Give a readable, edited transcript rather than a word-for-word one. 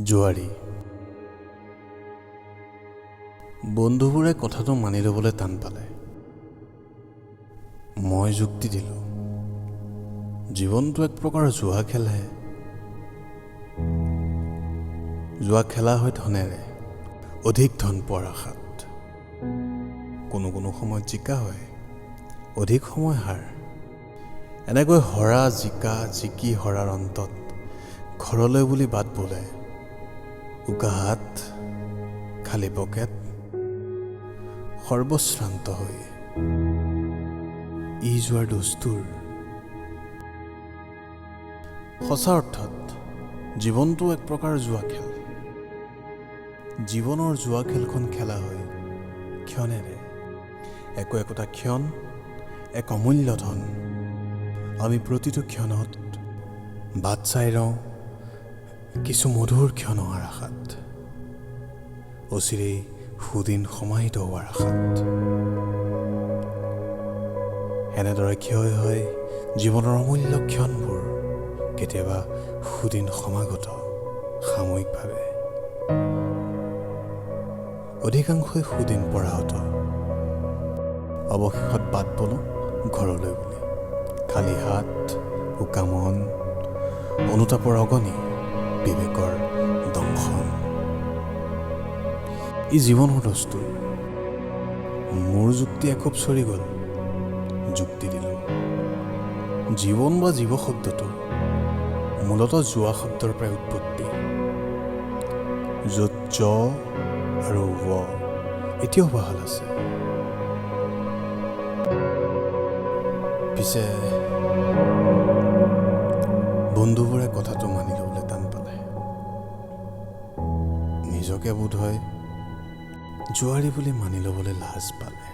জুৱাৰী। বন্ধুবোৰে কথাটো মানি ল'বলৈ টান পালে। মই যুক্তি দিলোঁ, জীৱনটো এক প্ৰকাৰ জুৱা খেলহে। জুৱা খেলা হয় ধনেৰে, অধিক ধন পোৱাৰ আশাত। কোনো কোনো সময়ত জিকা হয়, অধিক সময় হাৰ। এনেকৈ হৰা জিকা জিকি হৰাৰ অন্তত ঘৰলৈ বুলি বাট বোলে। উকা হাত, খালী পকেট, সৰ্বশ্ৰান্ত হৈ। ই জুৱাৰ দস্তুৰ। সঁচা অৰ্থত জীৱনটো এক প্ৰকাৰ জুৱা খেল। জীৱনৰ জুৱা খেলখন খেলা হয় ক্ষণেৰে। একোটা ক্ষণ এক অমূল্য ধন। আমি প্ৰতিটো ক্ষণত বাট চাই ৰওঁ কিছু মধুৰ ক্ষণ অহাৰ আশাত, অচিৰেই সুদিন সমাহিত হোৱাৰ আশাত। এনেদৰে ক্ষয় হয় জীৱনৰ অমূল্য ক্ষণবোৰ, কেতিয়াবা সুদিন সমাগত সাময়িকভাৱে, অধিকাংশই সুদিন পৰাহত। অৱশেষত বাট পলো ঘৰলৈ বুলি। খালী হাত, উকা মন, অনুতাপৰ অগণি, বিবেকৰ দংশন। ই জীৱনৰ দস্তুৰ। মোৰ যুক্তি এখোপ চৰি গ'ল। যুক্তি দিলোঁ, জীৱন বা জীৱ শব্দটো মূলতঃ জুৱা শব্দৰ পৰাই উৎপত্তি, য'ত জ আৰু ৱ এতিয়াও বাহাল আছে। পিছে বন্ধুবোৰে কথাটো মানি ল'বলৈ টান পালে। নিজকে বোধ হয় জুৱাৰী বুলি মানি ল'বলৈ লাজ পালে।